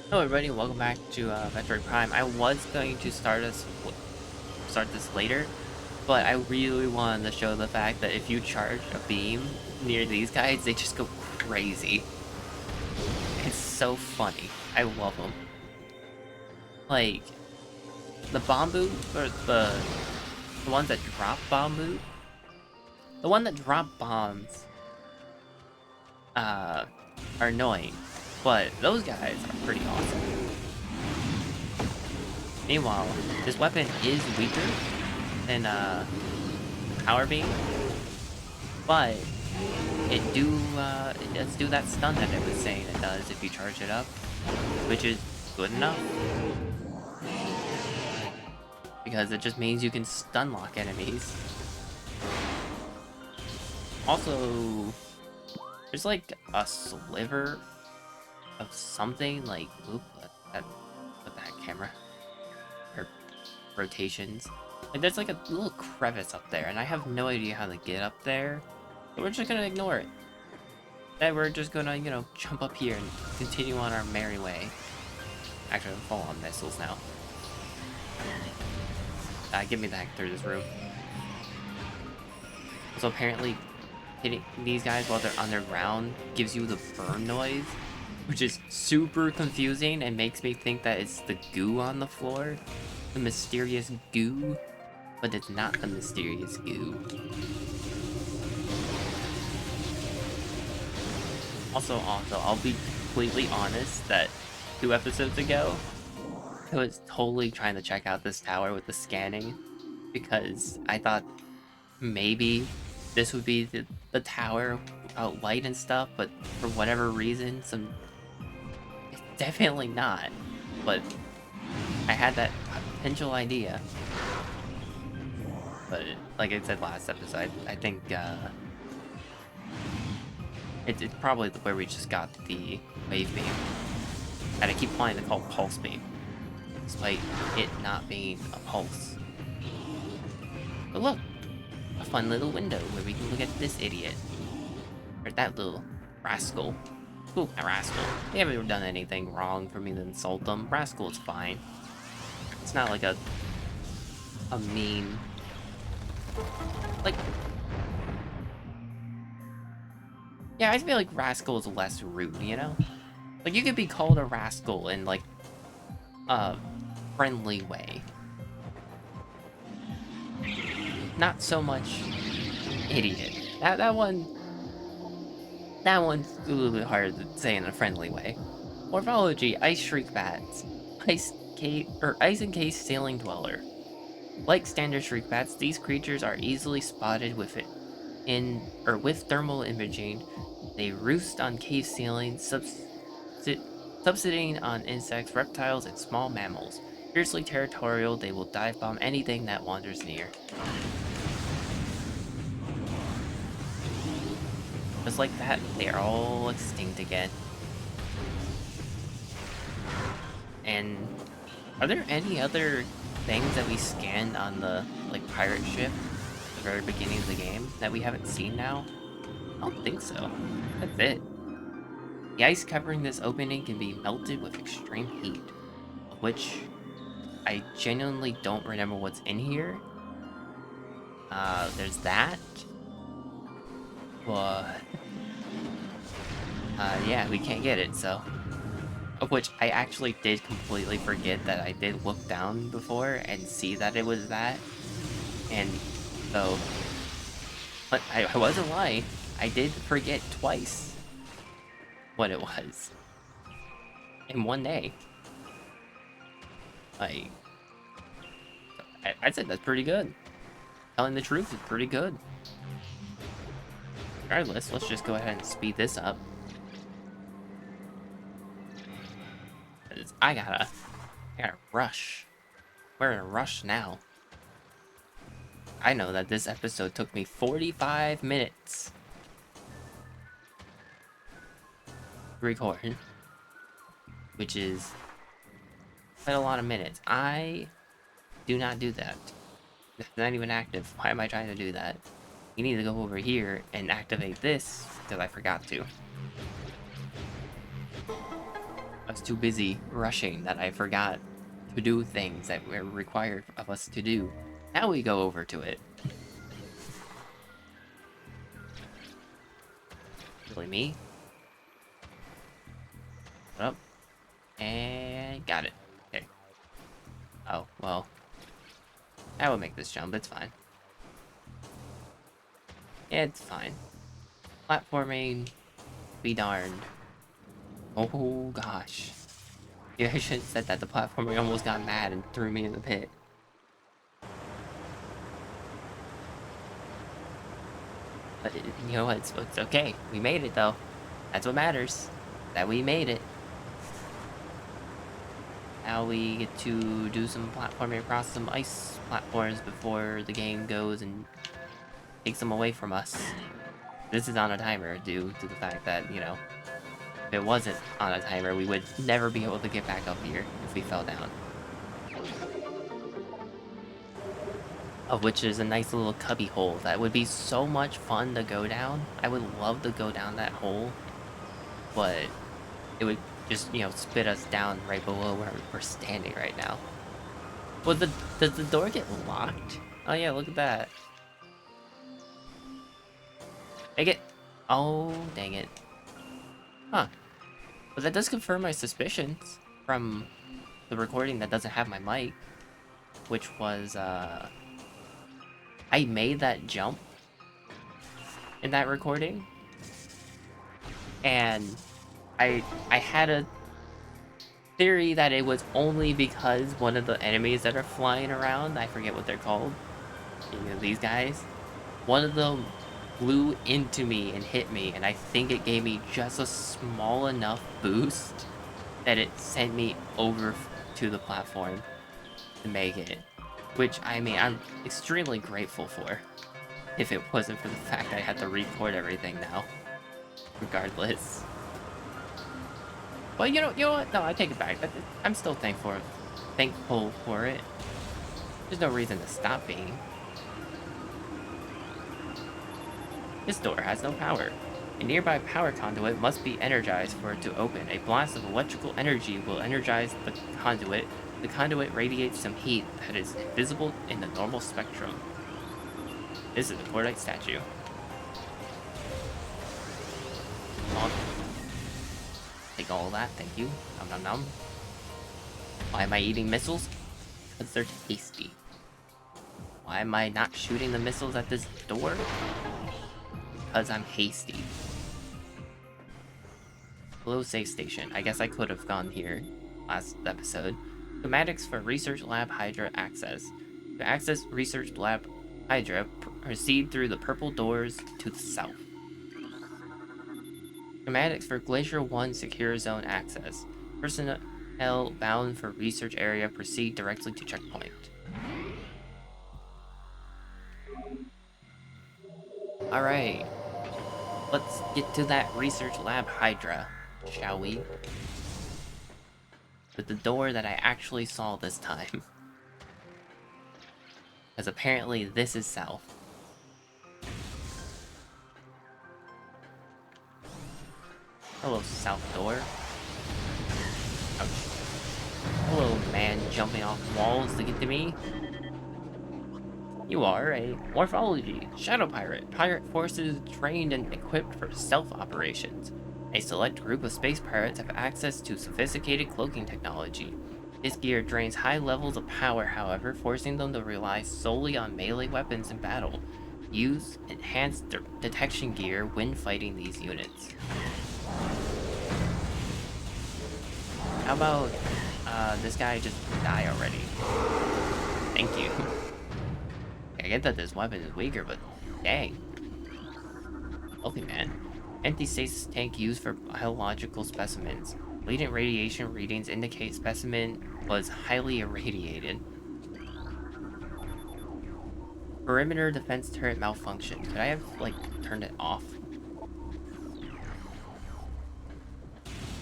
Hello everybody, welcome back to Metroid Prime. I was going to start this later, but I really wanted to show the fact that if you charge a beam near these guys, they just go crazy. It's so funny. I love them. Like, the bomb boot, or the ones that drop bomb boot, the one that drop bombs, are annoying, but those guys are pretty awesome. Meanwhile, this weapon is weaker than Power Beam, but it does do that stun that it was saying it does if you charge it up, which is good enough because it just means you can stun lock enemies. Also, there's like a sliver of something like that camera or rotations. Like there's like a little crevice up there, and I have no idea how to get up there. So we're just gonna ignore it. And we're just gonna, jump up here and continue on our merry way. Actually, I'm full on missiles now. Get me back through this room. So apparently, hitting these guys while they're underground gives you the burn noise, which is super confusing and makes me think that it's the goo on the floor. The mysterious goo. But it's not the mysterious goo. Also, I'll be completely honest that 2 episodes ago, I was totally trying to check out this tower with the scanning, because I thought maybe this would be the tower without light and stuff, but for whatever reason, it's definitely not. But I had that potential idea. But like I said last episode, I think it's probably where we just got the wave beam that I keep wanting to call pulse beam, despite it not being a pulse. But look, a fun little window where we can look at this idiot, or that little rascal. Ooh, a rascal. They haven't done anything wrong for me to insult them. Rascal is fine. It's not like a mean, like, yeah, I feel like rascal is less rude, you know? Like, you could be called a rascal in, like, a friendly way. Not so much idiot. That one's a little bit harder to say in a friendly way. Morphology, ice shriek bats. Ice encased ceiling dweller. Like standard shriek bats, these creatures are easily spotted with thermal imaging. They roost on cave ceilings, subsiding on insects, reptiles, and small mammals. Fiercely territorial, they will dive bomb anything that wanders near. Just like that, they are all extinct again. And are there any other things that we scanned on the pirate ship at the very beginning of the game that we haven't seen now? I don't think so. That's it. The ice covering this opening can be melted with extreme heat, of which I genuinely don't remember what's in here. There's that. But yeah, we can't get it, so. Of which I actually did completely forget that I did look down before and see that it was that. And so, but I wasn't lying. I did forget twice what it was in one day. Like, I'd say that's pretty good. Telling the truth is pretty good. Regardless, let's just go ahead and speed this up. I gotta rush. We're in a rush now. I know that this episode took me 45 minutes to record, which is quite a lot of minutes. I do not do that. It's not even active. Why am I trying to do that? You need to go over here and activate this because I forgot to. was too busy rushing that I forgot to do things that were required of us to do. Now we go over to it. Really me? Up. And got it. Okay. Oh, well. I will make this jump, it's fine. It's fine. Platforming, be darned. Oh gosh. Yeah, I shouldn't have said that. The platforming almost got mad and threw me in the pit. But you know what? It's okay. We made it though. That's what matters. That we made it. Now we get to do some platforming across some ice platforms before the game goes and takes them away from us. This is on a timer due to the fact that, you know, if it wasn't on a timer, we would never be able to get back up here if we fell down. Of which is a nice little cubby hole that would be so much fun to go down. I would love to go down that hole, but it would just, you know, spit us down right below where we're standing right now. Well, does the door get locked? Oh yeah, look at that. Make it. Oh, dang it. Huh. But that does confirm my suspicions from the recording that doesn't have my mic, which was, I made that jump in that recording, and I had a theory that it was only because one of the enemies that are flying around, I forget what they're called, you know, these guys, one of them flew into me and hit me, and I think it gave me just a small enough boost that it sent me over to the platform to make it. Which, I mean, I'm extremely grateful for. If it wasn't for the fact I had to record everything now. Regardless. But you know what? No, I take it back. I'm still thankful for it. There's no reason to stop being. This door has no power. A nearby power conduit must be energized for it to open. A blast of electrical energy will energize the conduit. The conduit radiates some heat that is visible in the normal spectrum. This is a cordite statue. Take all that, thank you. Nom nom nom. Why am I eating missiles? Because they're tasty. Why am I not shooting the missiles at this door? Because I'm hasty. Below safe station. I guess I could have gone here last episode. Schematics for Research Lab Hydra access. To access Research Lab Hydra, proceed through the purple doors to the south. Schematics for Glacier 1 Secure Zone access. Personnel bound for research area proceed directly to checkpoint. Alright. Let's get to that Research Lab Hydra, shall we? With the door that I actually saw this time. Because apparently this is south. Hello, south door. Ouch. Hello, man jumping off walls to get to me. You are a morphology shadow pirate. Pirate forces trained and equipped for stealth operations. A select group of space pirates have access to sophisticated cloaking technology. This gear drains high levels of power, however, forcing them to rely solely on melee weapons in battle. Use enhanced detection gear when fighting these units. How about this guy just die already? Thank you. I get that this weapon is weaker, but dang. Healthy man. Empty stasis tank used for biological specimens. Latent radiation readings indicate specimen was highly irradiated. Perimeter defense turret malfunction. Could I have, like, turned it off?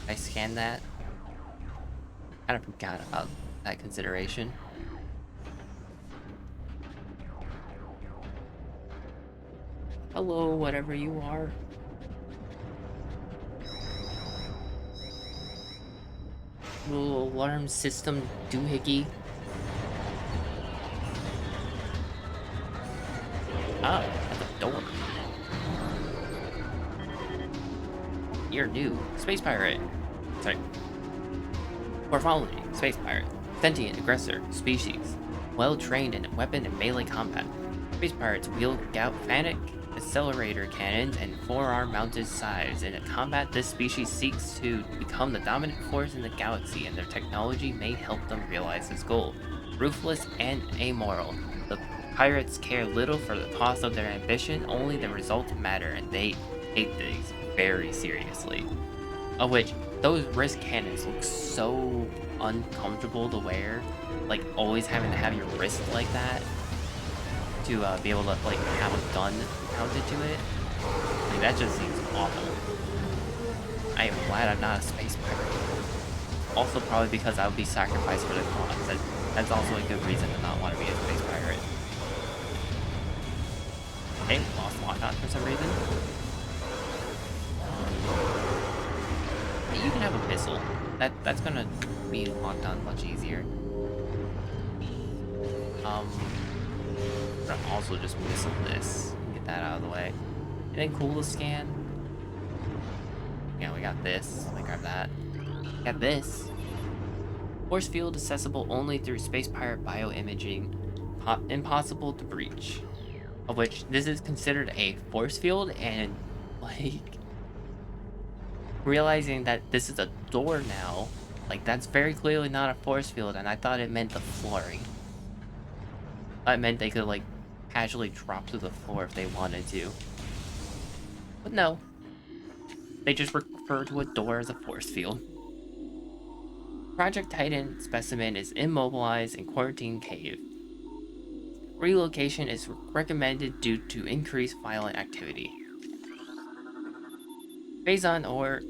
I scanned that. Kind of forgot about that consideration. Hello, whatever you are. Little alarm system doohickey. Oh, at the door. You're new. Space pirate. Sorry. Morphology. Space pirate. Sentient aggressor. Species. Well trained in weapon and melee combat. Space pirates wield galvanic accelerator cannons and forearm mounted scythes. In combat, this species seeks to become the dominant force in the galaxy, and their technology may help them realize this goal. Ruthless and amoral, the pirates care little for the cost of their ambition, only the results matter, and they take these very seriously. Of which, those wrist cannons look so uncomfortable to wear. Like, always having to have your wrist like that to be able to, like, have a gun mounted to it. Like, that just seems awful. I am glad I'm not a space pirate. Also, probably because I would be sacrificed for the cause. That's also a good reason to not want to be a space pirate. Okay, lost lock-on for some reason. Hey, you can have a missile. That's gonna be locked on much easier. But I'm also just missile this. Get that out of the way. And then cool to scan. Yeah, we got this. Let me grab that. Got this. Force field accessible only through space pirate bioimaging. Impossible to breach. Of which this is considered a force field, and like realizing that this is a door now, like that's very clearly not a force field, and I thought it meant the flooring. That meant they could like casually drop to the floor if they wanted to. But no. They just refer to a door as a force field. Project Titan specimen is immobilized in quarantine cave. Relocation is recommended due to increased violent activity. Phazon ore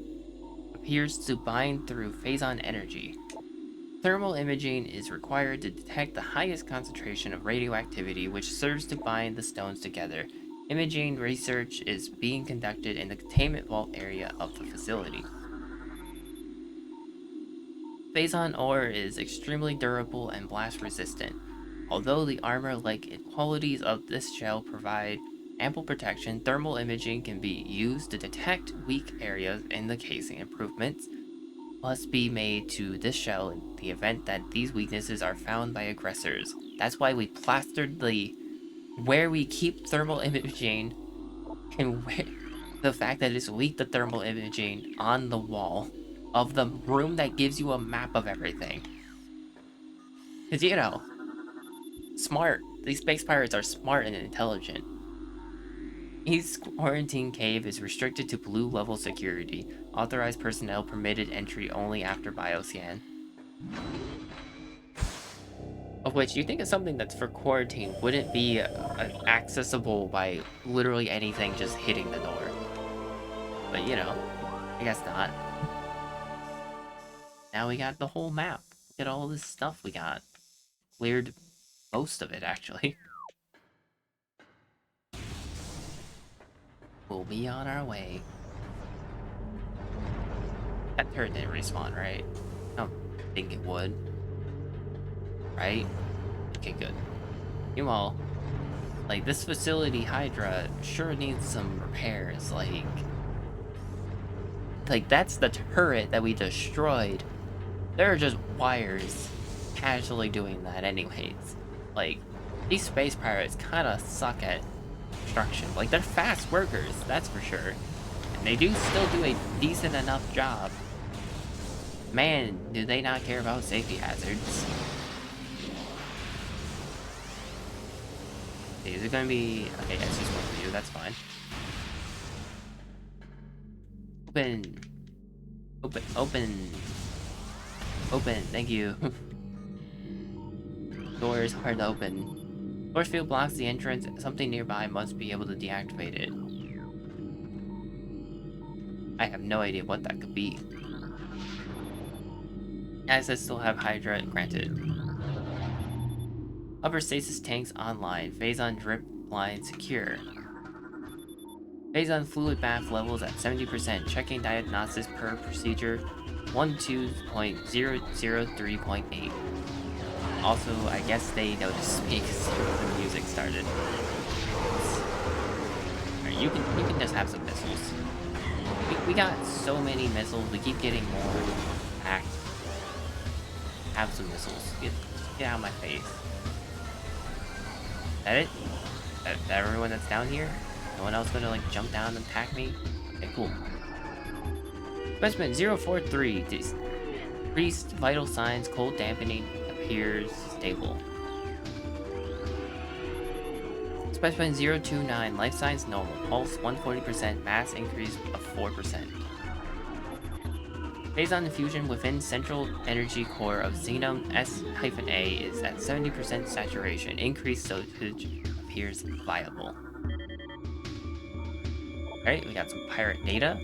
appears to bind through phazon energy. Thermal imaging is required to detect the highest concentration of radioactivity, which serves to bind the stones together. Imaging research is being conducted in the containment vault area of the facility. Phazon ore is extremely durable and blast resistant. Although the armor-like qualities of this shell provide ample protection, thermal imaging can be used to detect weak areas in the casing. Improvements must be made to this shell in the event that these weaknesses are found by aggressors. That's why we plastered where we keep thermal imaging and the fact that it's weak to thermal imaging on the wall of the room that gives you a map of everything. Because, you know, smart. These space pirates are smart and intelligent. East Quarantine Cave is restricted to blue level security. Authorized personnel permitted entry only after bioscan. Of which you think is something that's for quarantine wouldn't be accessible by literally anything just hitting the door. But you know, I guess not. Now we got the whole map. Look at all this stuff we got. Cleared most of it, actually. We'll be on our way. That turret didn't respawn, right? I don't think it would. Right? Okay, good. Meanwhile, like, this facility, Hydra, sure needs some repairs, like, that's the turret that we destroyed. There are just wires casually doing that anyways. Like, these space pirates kinda suck at construction. Like, they're fast workers, that's for sure. And they do still do a decent enough job. Man, do they not care about safety hazards. Okay, is it gonna be... Okay, it's just one for you, that's fine. Open. Open. Open. Open, thank you. Door is hard to open. Force field blocks the entrance. Something nearby must be able to deactivate it. I have no idea what that could be. Access still have Hydra granted. Upper stasis tanks online. Phazon drip line secure. Phazon fluid bath levels at 70%. Checking diagnosis per procedure. 12.003.8. Also, I guess they noticed me because the music started. Alright, you can just have some missiles. We got so many missiles. We keep getting more packed. Have some missiles. Get out of my face. Is that it? That everyone that's down here? No one else gonna like jump down and attack me? Okay, cool. Specimen 043. Decreased vital signs, cold dampening appears stable. Specimen 029. Life signs normal. Pulse 140%. Mass increase of 4%. Phazon infusion within central energy core of Xenom S-A is at 70% saturation. Increased dosage appears viable. Alright, we got some pirate data.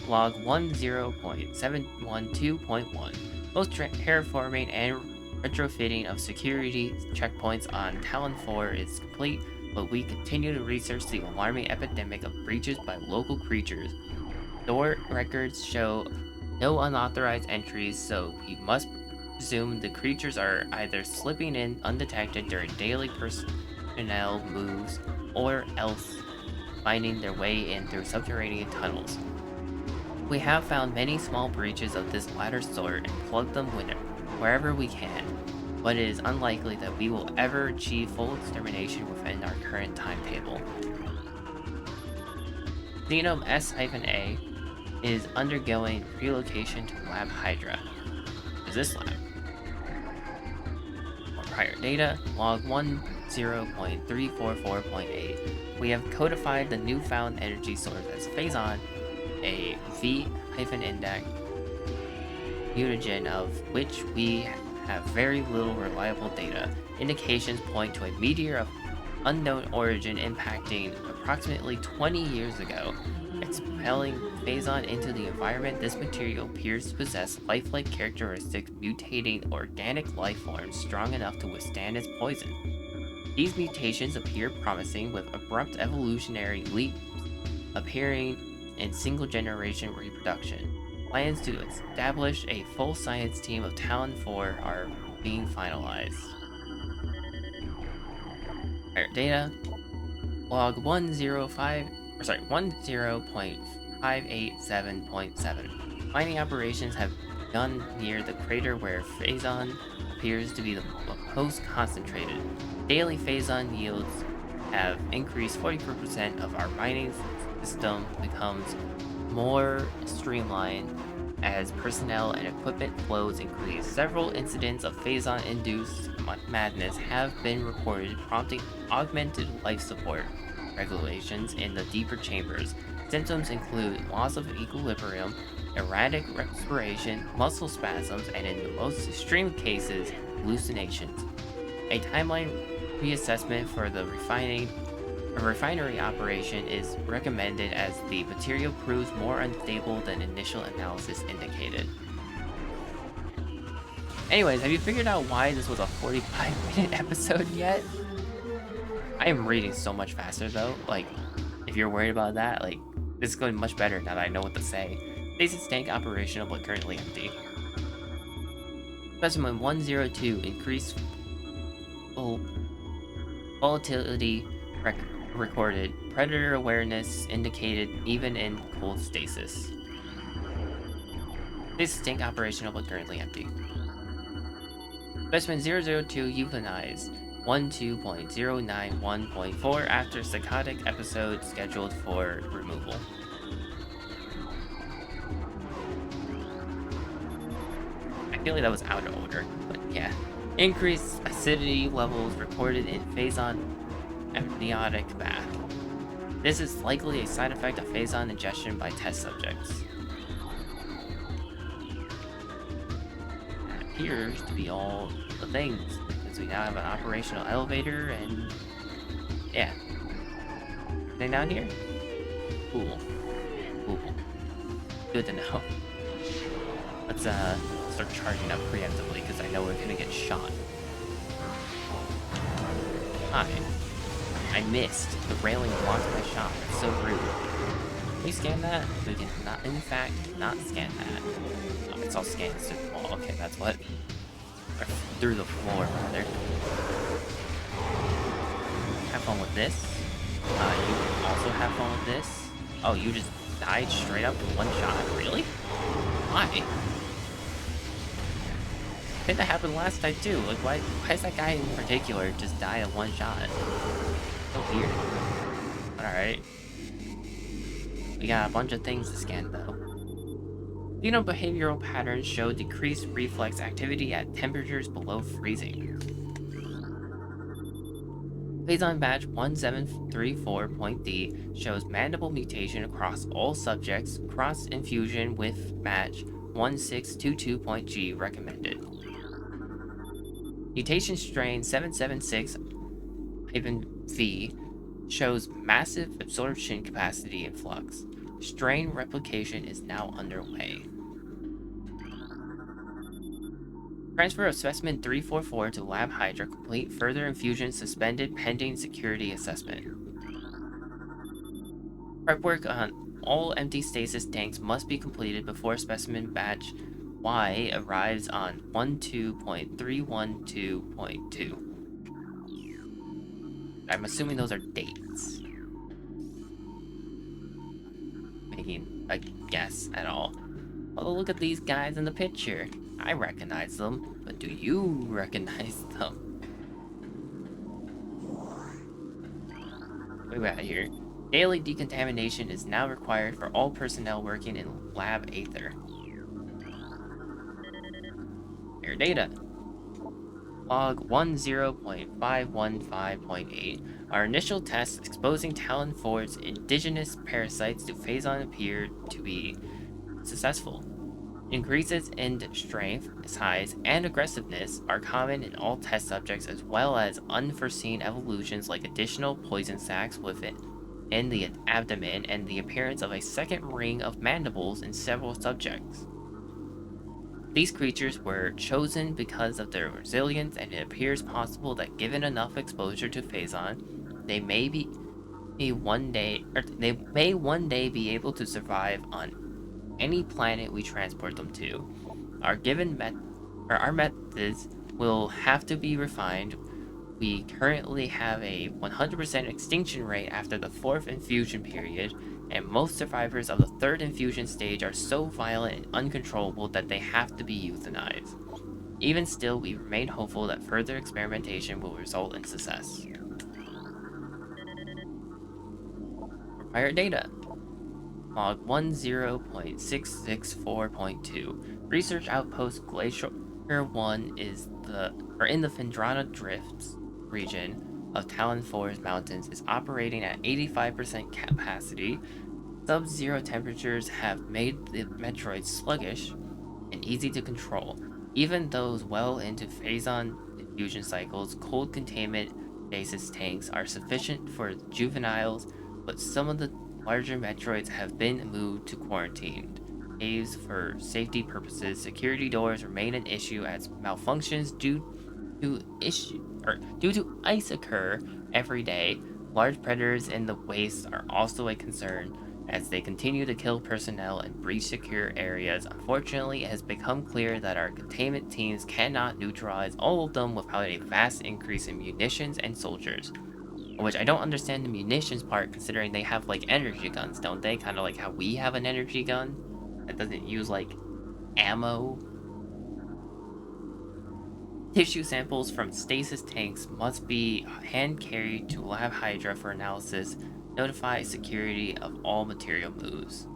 Log 10.712.1. Most terraforming and retrofitting of security checkpoints on Talon 4 is complete, but we continue to research the alarming epidemic of breaches by local creatures. Door records show no unauthorized entries, so we must presume the creatures are either slipping in undetected during daily personnel moves, or else finding their way in through subterranean tunnels. We have found many small breaches of this latter sort and plugged them wherever we can, but it is unlikely that we will ever achieve full extermination within our current timetable. Xenom S-A is undergoing relocation to Lab Hydra. Is this lab? More prior data, log 10.344.8. We have codified the newfound energy source as Phazon, a V-index mutagen of which we have very little reliable data. Indications point to a meteor of unknown origin impacting approximately 20 years ago. Expelling Phazon into the environment, this material appears to possess lifelike characteristics, mutating organic life forms strong enough to withstand its poison. These mutations appear promising, with abrupt evolutionary leaps appearing in single-generation reproduction. Plans to establish a full science team of Talon 4 are being finalized. Alright, data. Log 10.587.7. Mining operations have begun near the crater where Phazon appears to be the most concentrated. Daily Phazon yields have increased 44%. Of our mining system becomes more streamlined as personnel and equipment flows increase. Several incidents of Phazon-induced madness have been reported, prompting augmented life support regulations in the deeper chambers. Symptoms include loss of equilibrium, erratic respiration, muscle spasms, and in the most extreme cases, hallucinations. A timeline reassessment for the refinery operation is recommended as the material proves more unstable than initial analysis indicated. Anyways, have you figured out why this was a 45-minute episode yet? I am reading so much faster though. Like, if you're worried about that, like, this is going much better now that I know what to say. Stasis tank operational but currently empty. Specimen 102 increased volatility recorded. Predator awareness indicated even in cold stasis. Stasis tank operational but currently empty. Specimen 002 euthanized. 12.091.4 after psychotic episode scheduled for removal. I feel like that was out of order, but yeah. Increased acidity levels recorded in Phazon amniotic bath. This is likely a side effect of Phazon ingestion by test subjects. That appears to be all the things, because we now have an operational elevator and yeah. Anything down here? Cool. Cool. Good to know. Let's start charging up preemptively because I know we're gonna get shot. Hi. I missed. The railing blocked my shot. That's so rude. we scan that? We can not, in fact, not scan that. Oh, it's all scans through the wall. Okay, that's what. Or through the floor, rather. Have fun with this. You can also have fun with this. Oh, you just died straight up in one shot? Really? Why? I think that happened last time too. Like, why is that guy in particular just die in one shot? So weird. Alright. We got a bunch of things to scan though. Behavioral patterns show decreased reflex activity at temperatures below freezing. Phazon Batch 1734.D shows mandible mutation across all subjects, cross-infusion with Batch 1622.G recommended. Mutation strain 776-V shows massive absorption capacity in flux. Strain replication is now underway. Transfer of specimen 344 to Lab Hydra complete. Further infusion suspended pending security assessment. Prep work on all empty stasis tanks must be completed before specimen batch Y arrives on 12.312.2. I'm assuming those are dates. Making a guess at all. Oh, look at these guys in the picture. I recognize them, but do you recognize them? What do we got here? Daily decontamination is now required for all personnel working in Lab Aether. Air data. Log 10.515.8. Our initial tests exposing Talon 4's indigenous parasites to Phazon appear to be successful. Increases in strength, size, and aggressiveness are common in all test subjects, as well as unforeseen evolutions like additional poison sacs within the abdomen and the appearance of a second ring of mandibles in several subjects. These creatures were chosen because of their resilience, and it appears possible that given enough exposure to Phazon, they may one day be able to survive on any planet we transport them to. Our methods will have to be refined. We currently have a 100% extinction rate after the 4th infusion period, and most survivors of the 3rd infusion stage are so violent and uncontrollable that they have to be euthanized. Even still, we remain hopeful that further experimentation will result in success. Required data. Log 10.664.2. Research Outpost Glacier 1 is in the Fendrana Drifts region of Talon 4's mountains is operating at 85% capacity. Sub-zero temperatures have made the Metroid sluggish and easy to control. Even those well into Phazon infusion cycles, cold containment stasis tanks are sufficient for juveniles, but some of the larger Metroids have been moved to quarantine caves for safety purposes. Security doors remain an issue as malfunctions due to ice occur every day. Large predators in the wastes are also a concern as they continue to kill personnel and breach secure areas. Unfortunately, it has become clear that our containment teams cannot neutralize all of them without a vast increase in munitions and soldiers. Which I don't understand the munitions part, considering they have, like, energy guns, don't they? Kind of like how we have an energy gun that doesn't use, like, ammo. Tissue samples from stasis tanks must be hand-carried to Lab Hydra for analysis. Notify security of all material moves.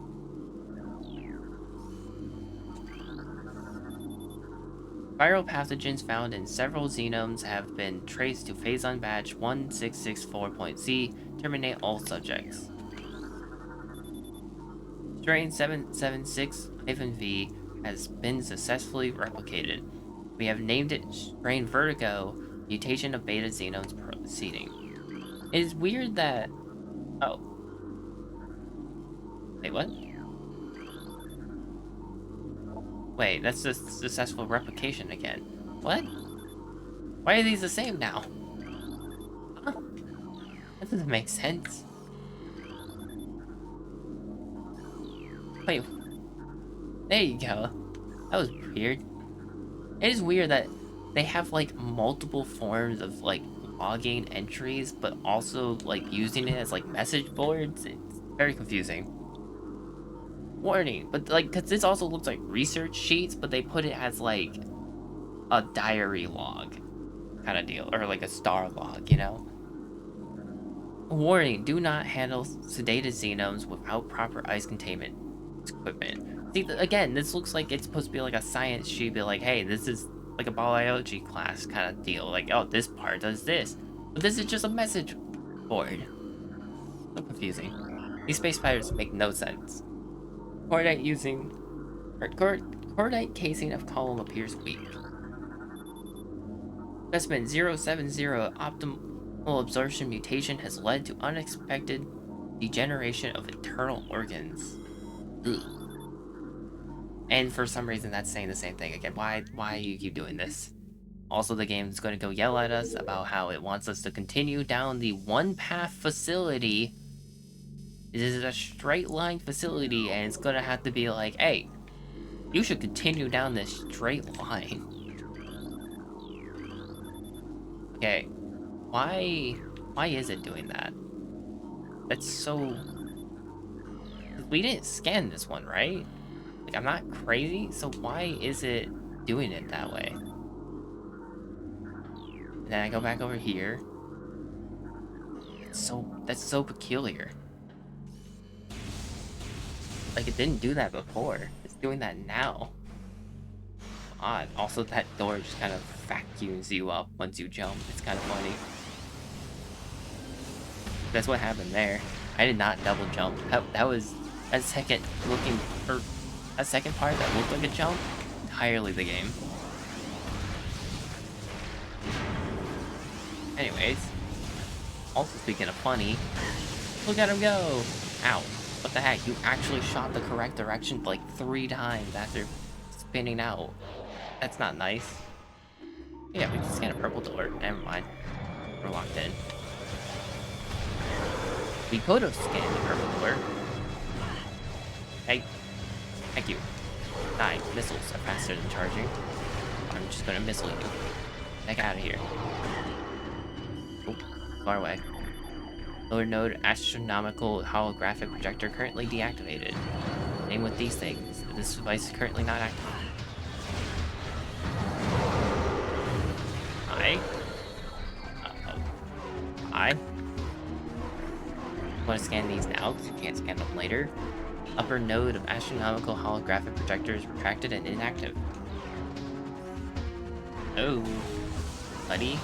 Viral pathogens found in several genomes have been traced to Phazon Batch 1664.Z. Terminate all subjects. Strain 776-V has been successfully replicated. We have named it Strain Vertigo, mutation of beta xenomes proceeding. It is weird that... Oh. Wait, what? Wait, that's a successful replication again. What? Why are these the same now? Huh? That doesn't make sense. Wait, there you go. That was weird. It is weird that they have like multiple forms of like logging entries, but also like using it as like message boards. It's very confusing. Warning, but like, because this also looks like research sheets, but they put it as like a diary log kind of deal, or like a star log, you know? Warning, do not handle sedated xenomes without proper ice containment equipment. See, again, this looks like it's supposed to be like a science sheet, be like, hey, this is like a biology class kind of deal. Like, oh, this part does this. But this is just a message board. So confusing. These space spiders make no sense. Cordite using... Cordite casing of column appears weak. Specimen 070 optimal absorption mutation has led to unexpected degeneration of internal organs. Ugh. And for some reason that's saying the same thing again. Why do you keep doing this? Also, the game's going to go yell at us about how it wants us to continue down the one-path facility. This is a straight-line facility, and it's going to have to be like, hey, you should continue down this straight line. Okay, why is it doing that? That's so... We didn't scan this one, right? Like, I'm not crazy, so why is it doing it that way? And then I go back over here. That's so peculiar. Like, it didn't do that before. It's doing that now. Odd. Also, that door just kind of vacuums you up once you jump. It's kind of funny. That's what happened there. I did not double jump. That was a second looking, or a second part that looked like a jump. Entirely the game. Anyways. Also speaking of funny, look at him go! Ow. What the heck? You actually shot the correct direction like 3 times after spinning out. That's not nice. Yeah, we can scan a purple door. Never mind. We're locked in. We could have scanned the purple door. Hey. Thank you. Die. Missiles are faster than charging. I'm just gonna missile you. Heck out of here. Oh, far away. Lower node astronomical holographic projector currently deactivated. Same with these things. This device is currently not active. Hi. Hi. Want to scan these now because you can't scan them later. Upper node of astronomical holographic projector is retracted and inactive. Oh, buddy,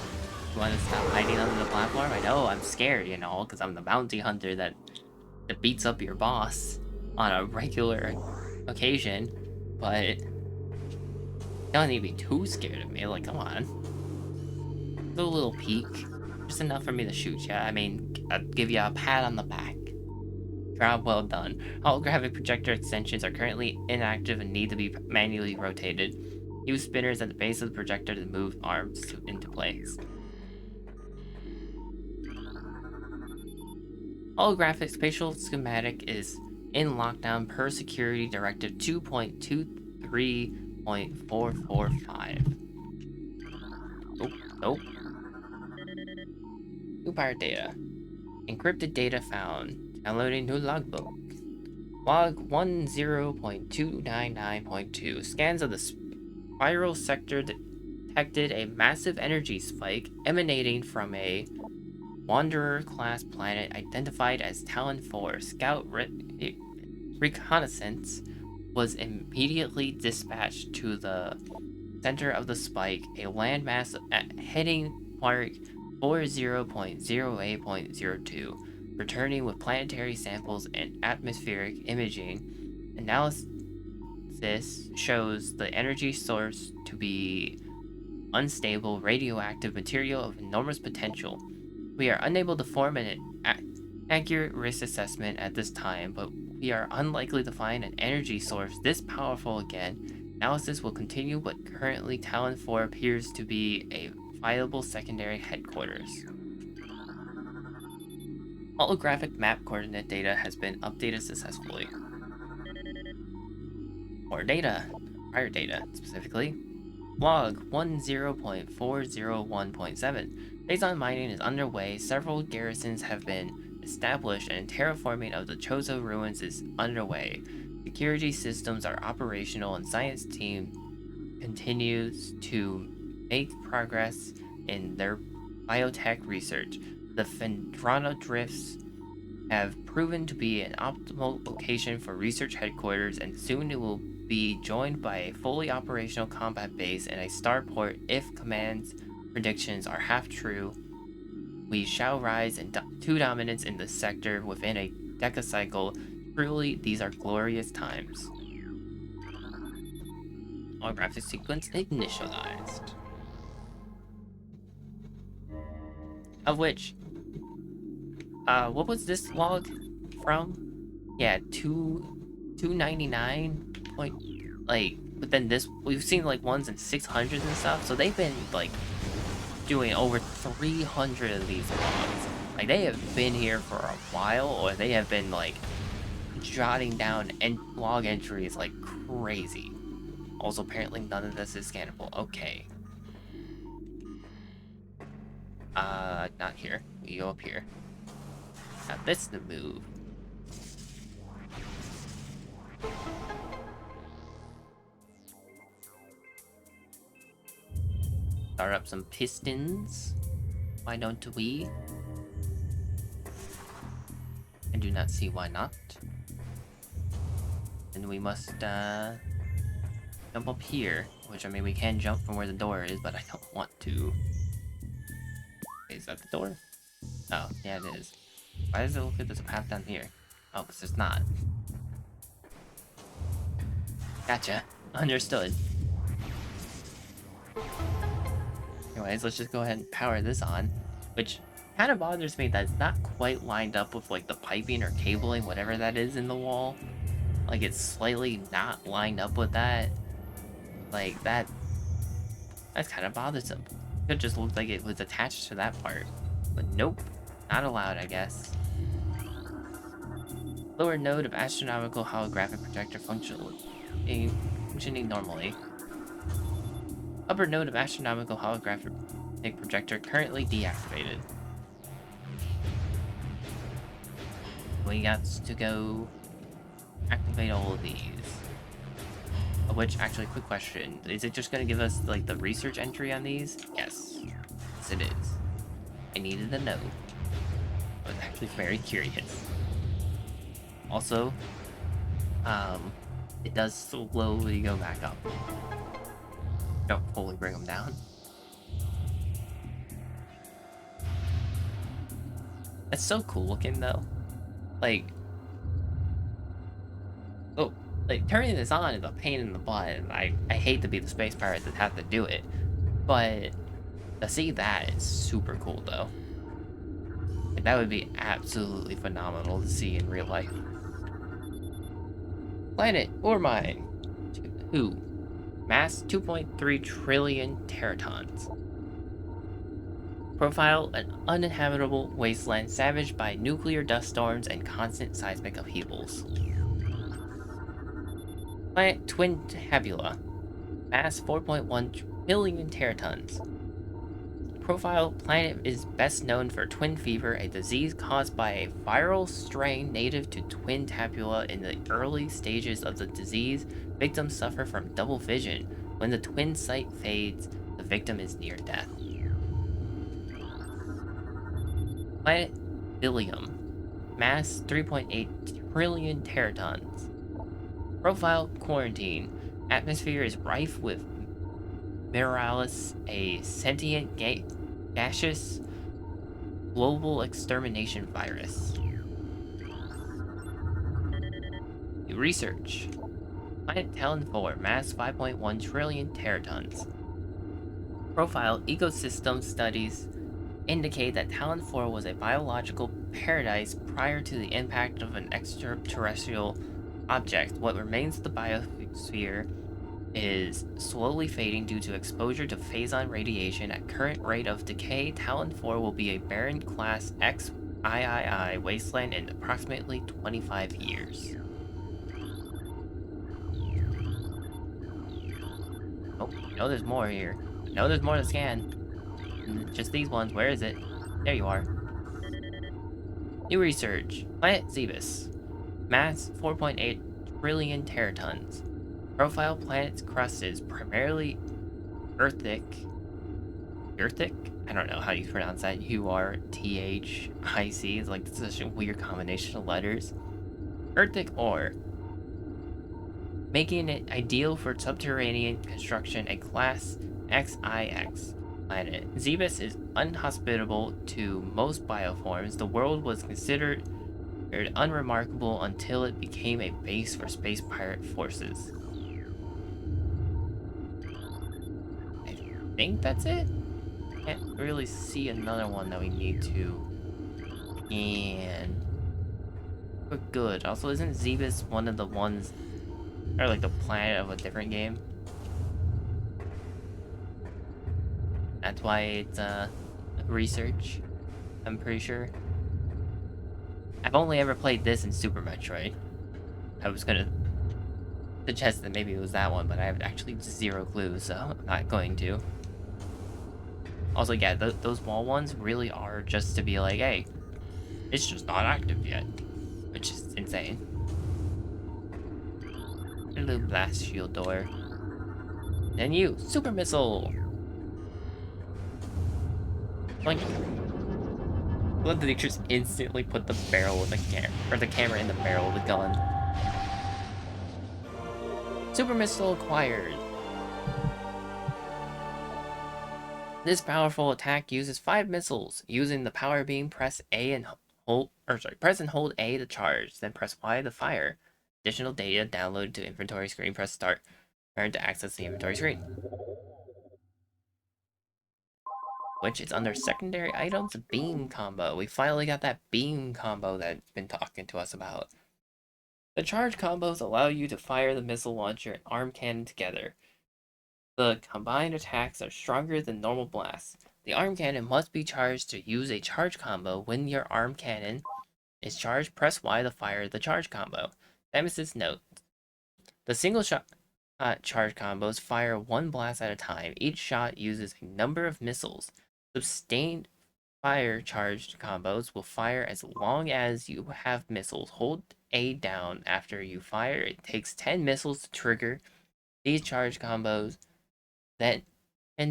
you want to stop hiding under the platform? I know I'm scared, you know, because I'm the bounty hunter that beats up your boss on a regular occasion. But you don't need to be too scared of me. Like, come on. A little peek. Just enough for me to shoot you. I mean, I'll give you a pat on the back. Job well done. Holographic projector extensions are currently inactive and need to be manually rotated. Use spinners at the base of the projector to move arms into place. Holographic spatial schematic is in lockdown per Security Directive 2.23.445. Nope. New pirate data. Encrypted data found. Downloading new logbook. Log 10.299.2. Scans of the spiral sector detected a massive energy spike emanating from a Wanderer-class planet identified as Talon 4. Scout reconnaissance was immediately dispatched to the center of the spike, a landmass at heading mark 40.08.02. Returning with planetary samples and atmospheric imaging. Analysis shows the energy source to be unstable radioactive material of enormous potential. We are unable to form an accurate risk assessment at this time, but we are unlikely to find an energy source this powerful again. Analysis will continue, but currently Talon 4 appears to be a viable secondary headquarters. Holographic map coordinate data has been updated successfully. More data. Prior data, specifically. Log 10.401.7. Phase on mining is underway. Several garrisons have been established and terraforming of the Chozo ruins is underway. Security systems are operational and science team continues to make progress in their biotech research. The Fendrana drifts have proven to be an optimal location for research headquarters, and soon it will be joined by a fully operational combat base and a starport. If command's predictions are half true, we shall rise in to dominance in the sector within a decacycle. Truly, these are glorious times. Holographic sequence initialized. Of which, what was this log from? Yeah, 299 point, like, but then this, we've seen like ones in 600s and stuff, so they've been like doing over 300 of these logs. Like, they have been here for a while, or they have been like jotting down log entries like crazy. Also, apparently none of this is scannable. Okay. Not here. We go up here. Now this is the move. Start up some pistons. Why don't we? I do not see why not. And we must, jump up here. Which, I mean, we can jump from where the door is, but I don't want to. Is that the door? Oh, yeah, it is. Why does it look like there's a path down here? Oh, because there's not. Gotcha. Understood. Anyways, let's just go ahead and power this on. Which kind of bothers me that it's not quite lined up with, like, the piping or cabling, whatever that is in the wall. Like, it's slightly not lined up with that. Like, that's kind of bothersome. It just looked like it was attached to that part. But nope. Not allowed, I guess. Lower node of astronomical holographic projector functioning normally. Upper node of astronomical holographic projector currently deactivated. We got to go activate all of these. Which, actually, quick question. Is it just going to give us, like, the research entry on these? Yes. Yes, it is. I needed to know. I was actually very curious. Also, it does slowly go back up. Don't fully bring them down. That's so cool looking, though. Like, oh, like, turning this on is a pain in the butt, and I hate to be the space pirate that have to do it. But to see that is super cool, though. Like, that would be absolutely phenomenal to see in real life. Planet or mine? 2. Mass 2.3 trillion teratons. Profile: an uninhabitable wasteland savaged by nuclear dust storms and constant seismic upheavals. Planet Twin Tabula. Mass 4.1 trillion teratons. Profile: planet is best known for twin fever, a disease caused by a viral strain native to Twin Tabula. In the early stages of the disease, victims suffer from double vision. When the twin sight fades, the victim is near death. Planet Billium. Mass 3.8 trillion teratons. Profile: quarantine. Atmosphere is rife with Miralis, a sentient gaseous global extermination virus. Research. Planet Talon 4, mass 5.1 trillion teratons. Profile: ecosystem studies indicate that Talon 4 was a biological paradise prior to the impact of an extraterrestrial object. What remains of the biosphere is slowly fading due to exposure to phazon radiation. At current rate of decay, Talon 4 will be a barren class XIII wasteland in approximately 25 years. know there's more here. I know there's more to scan. Just these ones. Where is it? There you are. New research. Planet Zebus. Mass 4.8 trillion teratons. Profile planet's crust is primarily Earthic. Earthic? I don't know how you pronounce that. Urthic. It's like such a weird combination of letters. Earthic ore, making it ideal for subterranean construction at class XIX planet. Zebus is unhospitable to most bioforms. The world was considered unremarkable until it became a base for space pirate forces. I think that's it? Can't really see another one that we need to. And we're good. Also, isn't Zebus one of the ones, or like the planet of a different game? That's why it's research. I'm pretty sure. I've only ever played this in Super Metroid. I was gonna suggest that maybe it was that one, but I have actually zero clue, so I'm not going to. Also, yeah, those wall ones really are just to be like, hey, it's just not active yet, which is insane. A little blast shield door. Then you, super missile. Like, let the just instantly put the barrel in the camera, or the camera in the barrel of the gun. Super missile acquired. This powerful attack uses 5 missiles. Using the power beam, press A and hold, press and hold A to charge, then press Y to fire. Additional data downloaded to inventory screen. Press start. Turn to access the inventory screen. Which is under secondary items, beam combo. We finally got that beam combo that's been talking to us about. The charge combos allow you to fire the missile launcher and arm cannon together. The combined attacks are stronger than normal blasts. The arm cannon must be charged to use a charge combo. When your arm cannon is charged, press Y to fire the charge combo. Nemesis note: the single shot charge combos fire one blast at a time. Each shot uses a number of missiles. Sustained fire charged combos will fire as long as you have missiles. Hold A down after you fire. It takes 10 missiles to trigger these charge combos, then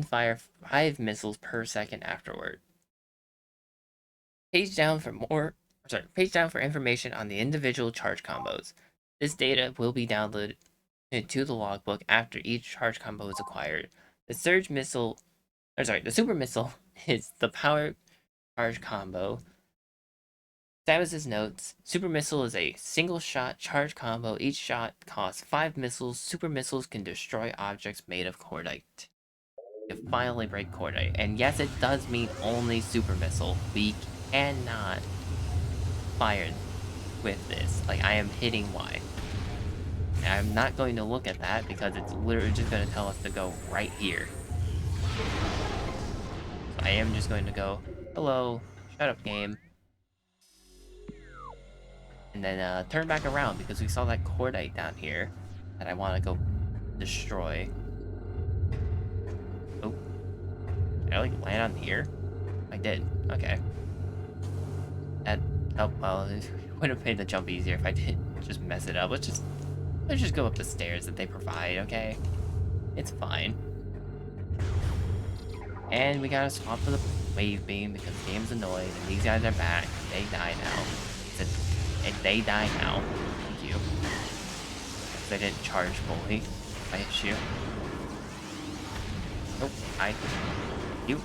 fire 5 missiles per second afterward. Page down for information on the individual charge combos. This data will be downloaded to the logbook after each charge combo is acquired. The super missile is the power charge combo. Samus's notes: super missile is a single shot charge combo. Each shot costs 5 missiles. Super missiles can destroy objects made of cordite. You finally break cordite. And yes, it does mean only super missile. We cannot fire with this. Like, I am hitting Y. And I'm not going to look at that because it's literally just going to tell us to go right here. So I am just going to go, hello, shut up game. And then turn back around because we saw that cordite down here that I want to go destroy. Oh. Did I like land on here? I did. Okay. That, oh, well, it would have made the jump easier if I didn't just mess it up. Let's just go up the stairs that they provide, okay? It's fine. And we gotta swap for the wave beam because the game's annoyed and these guys are back. They die now. And they die now. Thank you. Because they didn't charge fully. My issue. Nope. You.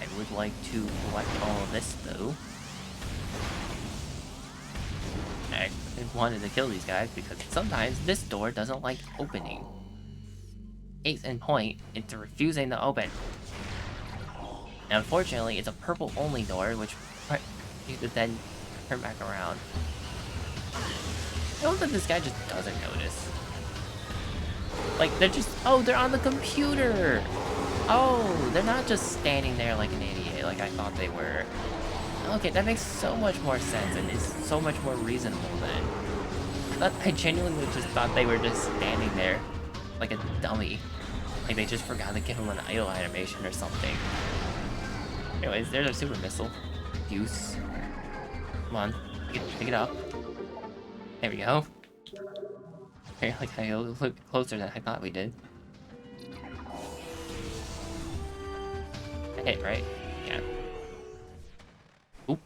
I would like to collect all of this though. I wanted to kill these guys because sometimes this door doesn't like opening. Case in point, it's refusing to open. Now, unfortunately, it's a purple only door, which you could then turn back around. I hope that this guy just doesn't notice. Like, they're just, oh, they're on the computer! Oh, they're not just standing there like an idiot like I thought they were. Okay, that makes so much more sense and is so much more reasonable then. I genuinely just thought they were just standing there like a dummy. Like they just forgot to give him an idle animation or something. Anyways, there's our super missile. Use. Come on, pick it up. There we go. Okay, like I look closer than I thought we did. I hit, right? Yeah. Oop.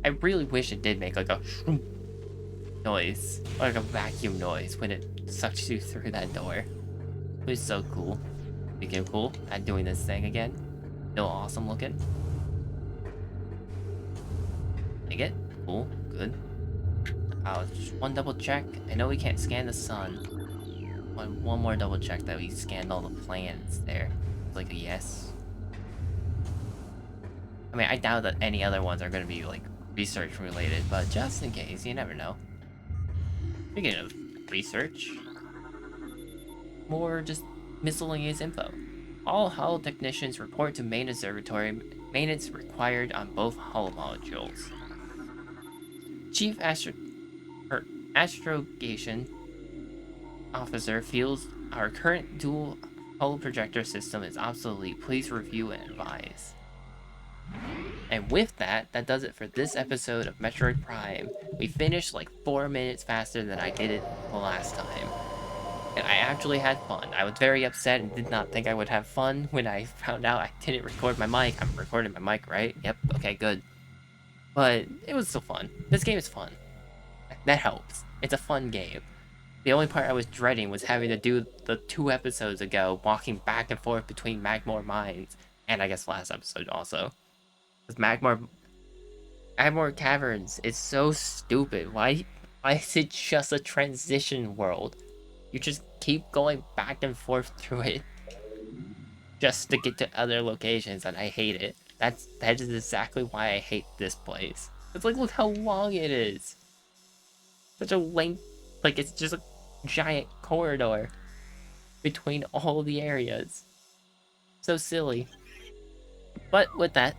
I really wish it did make like a noise, or like a vacuum noise when it sucks you through that door. It was so cool. Speaking of cool, I'm doing this thing again. Still awesome looking. Like it? Cool. Good. Just one double check. I know we can't scan the sun. One more double check that we scanned all the plans there. Like a yes. I mean, I doubt that any other ones are going to be like research related, but just in case, you never know. Speaking of research, more just miscellaneous info. All Holo technicians report to main observatory. Maintenance required on both Holo modules. Chief Astrogation Officer feels our current dual Holo projector system is obsolete. Please review and advise. And with that, that does it for this episode of Metroid Prime. We finished like 4 minutes faster than I did it the last time. And I actually had fun. I was very upset and did not think I would have fun when I found out I didn't record my mic. I'm recording my mic, right? Yep, okay, good. But it was still fun. This game is fun. That helps. It's a fun game. The only part I was dreading was having to do the 2 episodes ago, walking back and forth between Magmore Mines, and I guess last episode also. Because Magmore Caverns is so stupid. Why is it just a transition world? You just keep going back and forth through it just to get to other locations, and I hate it. That is exactly why I hate this place. It's like, look how long it is. Such a length, like it's just a giant corridor between all the areas. So silly. But with that,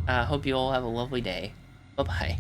hope you all have a lovely day. Bye-bye.